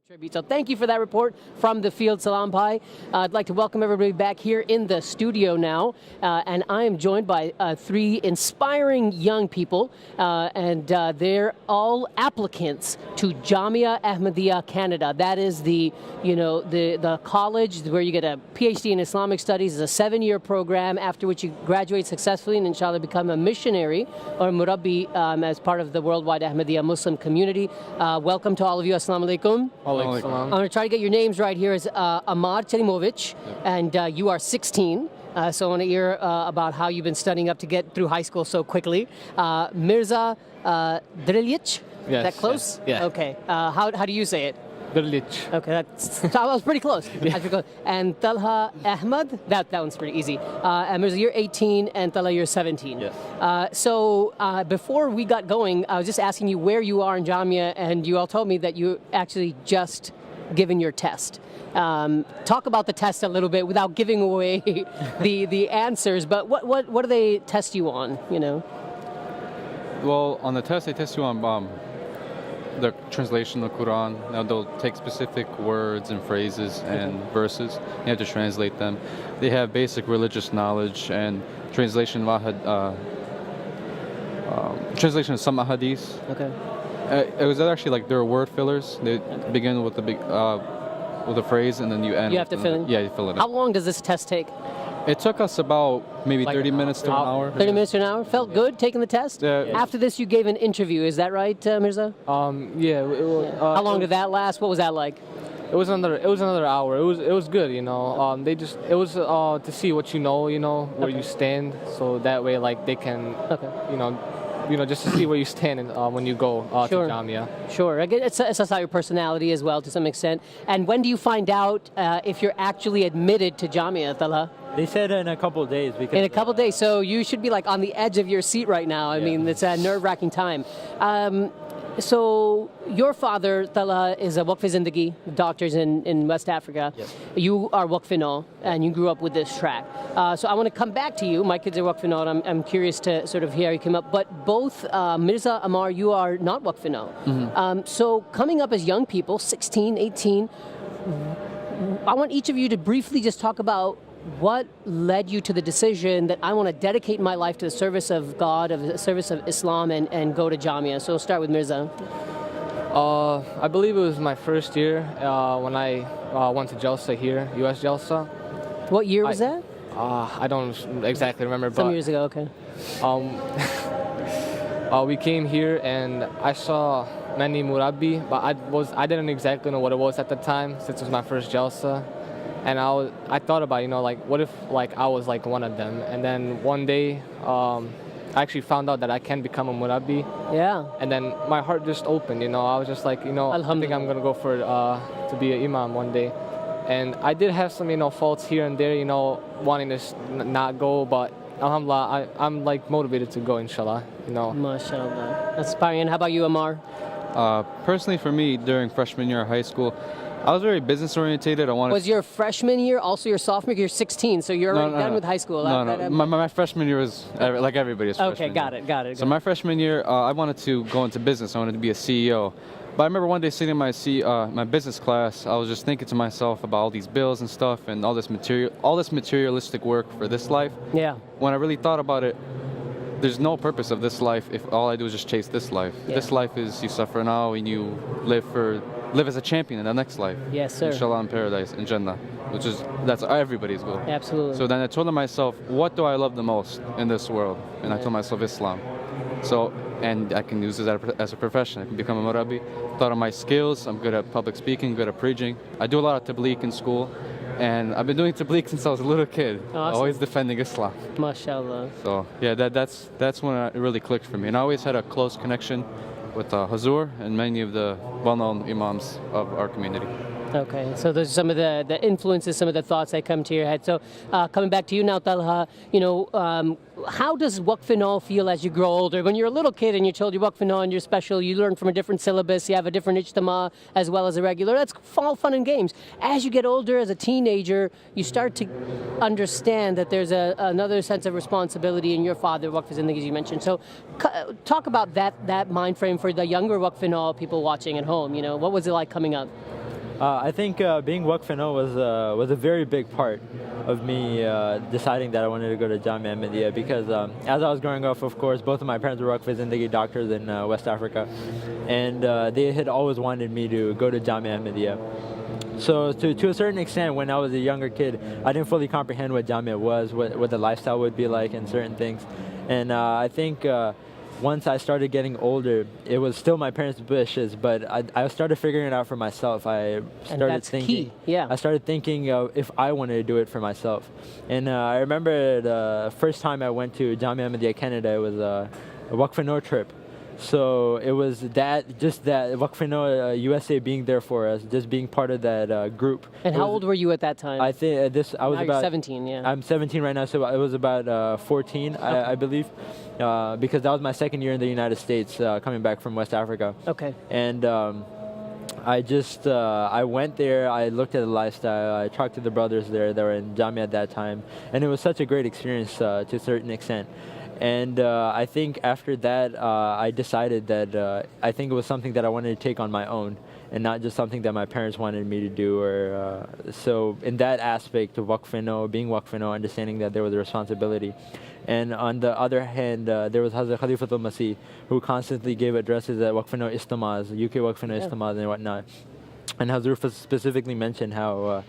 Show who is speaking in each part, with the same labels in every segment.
Speaker 1: Tribute. So thank you for that report from the field, Salam Bhai. I'd like to welcome everybody back here in the studio now, and I am joined by three inspiring young people, and they're all applicants to Jamia Ahmadiyya Canada. That is the college where you get a PhD in Islamic Studies. It's a 7-year program after which you graduate successfully and inshallah become a missionary or murabbi as part of the worldwide Ahmadiyya Muslim community. Welcome to all of you. Assalamu alaikum. I'm going to try to get your names right here. Is Amar Chelimovic, and you are 16. So I want to hear about how you've been studying up to get through high school so quickly. Mirza Drilic,
Speaker 2: yes,
Speaker 1: is that close?
Speaker 2: Yes, yeah.
Speaker 1: Okay. How do you say it?
Speaker 2: Drilic.
Speaker 1: Okay, I was pretty close. Yeah. And Talha Ahmad, that one's pretty easy. And Mirza, you're 18, and Talha, you're 17.
Speaker 2: Yes.
Speaker 1: So before we got going, I was just asking you where you are in Jamia, and you all told me that you actually just given your test. Talk about the test a little bit without giving away the answers. But what do they test you on? You know.
Speaker 3: Well, on the test they test you on the translation of the Quran. Now they'll take specific words and phrases and verses. You have to translate them. They have basic religious knowledge and translation of translation of some ahadith.
Speaker 1: Okay.
Speaker 3: It was actually like there are word fillers. They begin with the big with a phrase and then you end.
Speaker 1: You have to fill in.
Speaker 3: Yeah, you fill it in.
Speaker 1: How long does this test take?
Speaker 3: It took us about maybe 30 minutes to an hour.
Speaker 1: 30 minutes to an hour? Felt good taking the test?
Speaker 3: Yeah.
Speaker 1: After this, you gave an interview. Is that right, Mirza?
Speaker 2: Yeah.
Speaker 1: How long did that last? What was that like?
Speaker 2: It was another hour. It was good, you know. It was to see what you know, where you stand, so that way like they can, just to see where you stand when you go to Jamia.
Speaker 1: Sure. It's assess your personality as well to some extent. And when do you find out if you're actually admitted to Jamia, Talha?
Speaker 4: They said in a couple of days.
Speaker 1: In a couple of days. So you should be like on the edge of your seat right now. I mean, it's a nerve-wracking time. So your father, Talha, is a Waqf Zindagi, doctors in West Africa.
Speaker 4: Yes.
Speaker 1: You are Waqf Nau, and you grew up with this track. So I want to come back to you. My kids are Waqf Nau, and I'm curious to sort of hear how you came up. But both Mirza, Amar, you are not Waqf Nau.
Speaker 3: Mm-hmm.
Speaker 1: So coming up as young people, 16, 18, I want each of you to briefly just talk about what led you to the decision that I want to dedicate my life to the service of God, of the service of Islam, and go to Jamia. So we'll start with Mirza.
Speaker 2: I believe it was my first year when I went to Jalsa here, U.S. Jalsa.
Speaker 1: What year was that?
Speaker 2: I don't exactly remember.
Speaker 1: Some years ago, okay.
Speaker 2: We came here and I saw many murabbi, but I didn't exactly know what it was at the time since it was my first Jalsa. And I thought about, what if I was like one of them? And then one day, I actually found out that I can become a murabbi.
Speaker 1: Yeah.
Speaker 2: And then my heart just opened, I was just like, I think I'm gonna go for to be an imam one day. And I did have some, faults here and there, wanting to not go, but alhamdulillah, I'm like motivated to go, inshallah,
Speaker 1: MashaAllah. That's inspiring. And how about you, Amar?
Speaker 3: Personally, for me, during freshman year of high school, I was very business orientated.
Speaker 1: Was your freshman year also your sophomore year? You're 16, so you're already done with high school.
Speaker 3: My freshman year was like everybody's freshman
Speaker 1: year. Got it.
Speaker 3: So my freshman year, I wanted to go into business. I wanted to be a CEO. But I remember one day sitting in my business class, I was just thinking to myself about all these bills and stuff and all this materialistic work for this life.
Speaker 1: Yeah.
Speaker 3: When I really thought about it, there's no purpose of this life if all I do is just chase this life.
Speaker 1: Yeah.
Speaker 3: This life is you suffer now and you live as a champion in the next life.
Speaker 1: Yes, sir.
Speaker 3: Inshallah in paradise, in Jannah, that's everybody's goal.
Speaker 1: Absolutely.
Speaker 3: So then I told myself, what do I love the most in this world? And I told myself Islam. So, and I can use this as a profession. I can become a murabbi. Thought of my skills. I'm good at public speaking, good at preaching. I do a lot of tabligh in school. And I've been doing tabligh since I was a little kid.
Speaker 1: Awesome.
Speaker 3: Always defending Islam.
Speaker 1: MashaAllah.
Speaker 3: So yeah, that's when it really clicked for me. And I always had a close connection with Hazur and many of the well-known imams of our community.
Speaker 1: Okay, so those are some of the influences, some of the thoughts that come to your head. So coming back to you now, Talha, how does Waqf Nau feel as you grow older? When you're a little kid and you're told you're Waqf Nau and you're special, you learn from a different syllabus, you have a different ijtima as well as a regular. That's all fun and games. As you get older, as a teenager, you start to understand that there's another sense of responsibility in your father, Waqf Zindagi, as you mentioned. So talk about that mind frame for the younger Waqf Nau people watching at home. What was it like coming up?
Speaker 4: I think being Waqf was a very big part of me deciding that I wanted to go to Jamia Ahmadiyya because as I was growing up, of course, both of my parents were Waqf Zindagi doctors in West Africa, and they had always wanted me to go to Jamia Ahmadiyya. So to a certain extent, when I was a younger kid, I didn't fully comprehend what Jamia was, what the lifestyle would be like and certain things. And I think once I started getting older, it was still my parents' wishes, but I started figuring it out for myself. I started thinking, I started thinking if I wanted to do it for myself. And I remember the first time I went to Jamia Ahmadiyya Canada, it was a Waqf trip. So it was just that Waqf USA being there for us, just being part of that group.
Speaker 1: And how old were you at that time?
Speaker 4: I think I was
Speaker 1: now
Speaker 4: about
Speaker 1: you're 17. Yeah.
Speaker 4: I'm 17 right now, so I was about 14, okay. I believe, because that was my second year in the United States, coming back from West Africa.
Speaker 1: Okay.
Speaker 4: And I went there. I looked at the lifestyle. I talked to the brothers there that were in Jamia at that time, and it was such a great experience to a certain extent. And I think after that, I decided that I think it was something that I wanted to take on my own and not just something that my parents wanted me to do. So in that aspect of being Waqf, understanding that there was a responsibility. And on the other hand, there was Hazrat Khalifatul Masih, who constantly gave addresses at Waqf Istimas, UK Waqf Istimas and whatnot. And Hazrat specifically mentioned how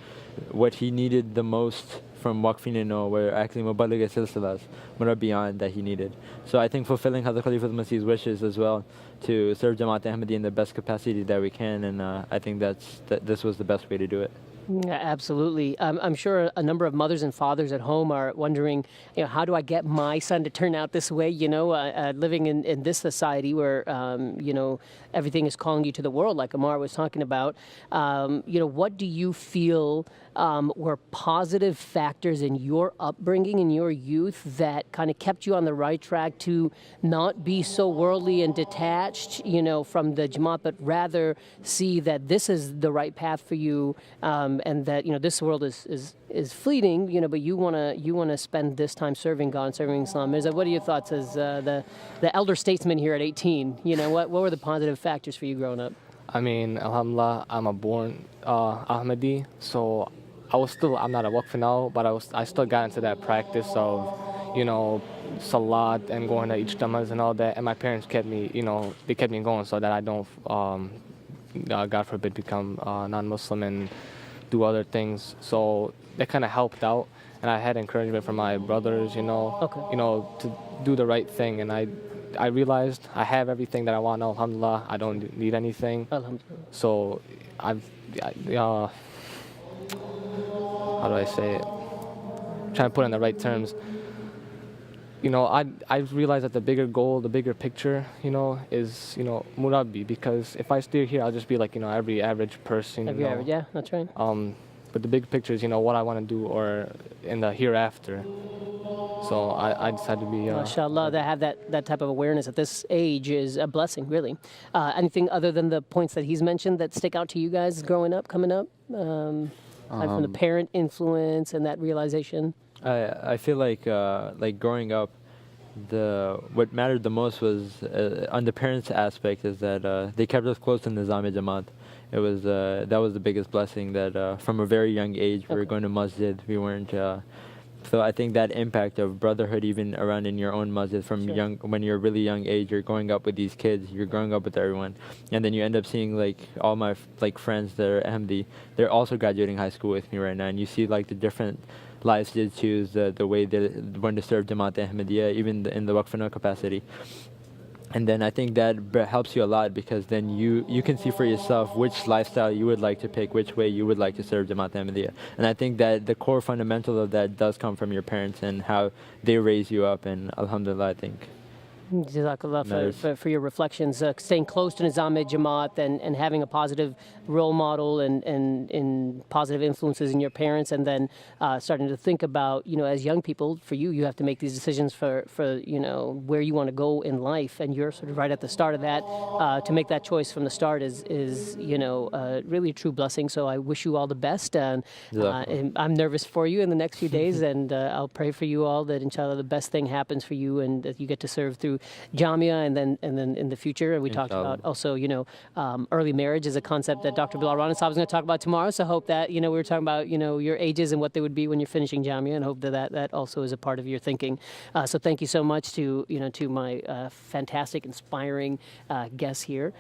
Speaker 4: what he needed the most from Waqfin were actually Muballigh Silsilas, Murabbiyan that he needed. So I think fulfilling Hazrat Khalifatul Masih's wishes as well to serve Jamaat Ahmadiyya in the best capacity that we can, and I think this was the best way to do it.
Speaker 1: Yeah, absolutely. I'm sure a number of mothers and fathers at home are wondering, how do I get my son to turn out this way? Living in this society where, everything is calling you to the world, like Amar was talking about. What do you feel were positive factors in your upbringing, in your youth, that kind of kept you on the right track to not be so worldly and detached, from the Jamaat, but rather see that this is the right path for you, and that this world is fleeting, but you wanna spend this time serving God, serving Islam. Mirza, what are your thoughts as the elder statesman here at 18? What were the positive factors for you growing up?
Speaker 2: I mean, alhamdulillah, I'm a born Ahmadi, so I'm not a Waqf now, but I still got into that practice of, salat and going to ijtimas and all that, and my parents kept me, they kept me going so that I don't, God forbid, become non-Muslim and do other things. So that kind of helped out, and I had encouragement from my brothers, to do the right thing, and I realized I have everything that I want now, alhamdulillah. I don't need anything.
Speaker 1: Alhamdulillah.
Speaker 2: So how do I say it? I'm trying to put it in the right terms. I realized that the bigger goal, the bigger picture, is, Murabbi, because if I stay here, I'll just be like, every average person.
Speaker 1: Average, yeah, that's right.
Speaker 2: But the big picture is, what I want to do or in the hereafter. So I decided to be...
Speaker 1: MashaAllah, to have that type of awareness at this age is a blessing, really. Anything other than the points that he's mentioned that stick out to you guys growing up, coming up? From the parent influence and that realization?
Speaker 4: I feel like growing up, what mattered the most was on the parents' aspect is that they kept us close to Nizam-e Jamaat. It was that was the biggest blessing, that from a very young age we were going to masjid. We weren't. So I think that impact of brotherhood, even around in your own masjid, from when you're a really young age, you're growing up with these kids, you're growing up with everyone, and then you end up seeing all my friends that are Ahmadi, they're also graduating high school with me right now, and you see the different lives they choose, the way they want to serve Jamaat Ahmadiyya, even in the Waqf capacity. And then I think that helps you a lot, because then you can see for yourself which lifestyle you would like to pick, which way you would like to serve Jamaat Ahmadiyya. And I think that the core fundamental of that does come from your parents and how they raise you up, and alhamdulillah, I think.
Speaker 1: Jazakallah for your reflections. Staying close to Nizam-e Jamaat and having a positive role model and positive influences in your parents, and then starting to think about, as young people, for you have to make these decisions for where you want to go in life, and you're sort of right at the start of that. To make that choice from the start is really a true blessing. So I wish you all the best. And I'm nervous for you in the next few days, and I'll pray for you all that inshallah the best thing happens for you, and that you get to serve through Jamia and then in the future. And we talked about also, early marriage is a concept that Dr. Bilal Rana Saab is going to talk about tomorrow. So hope that, we were talking about, your ages and what they would be when you're finishing Jamia, and hope that also is a part of your thinking. So thank you so much to, to my fantastic, inspiring guests here.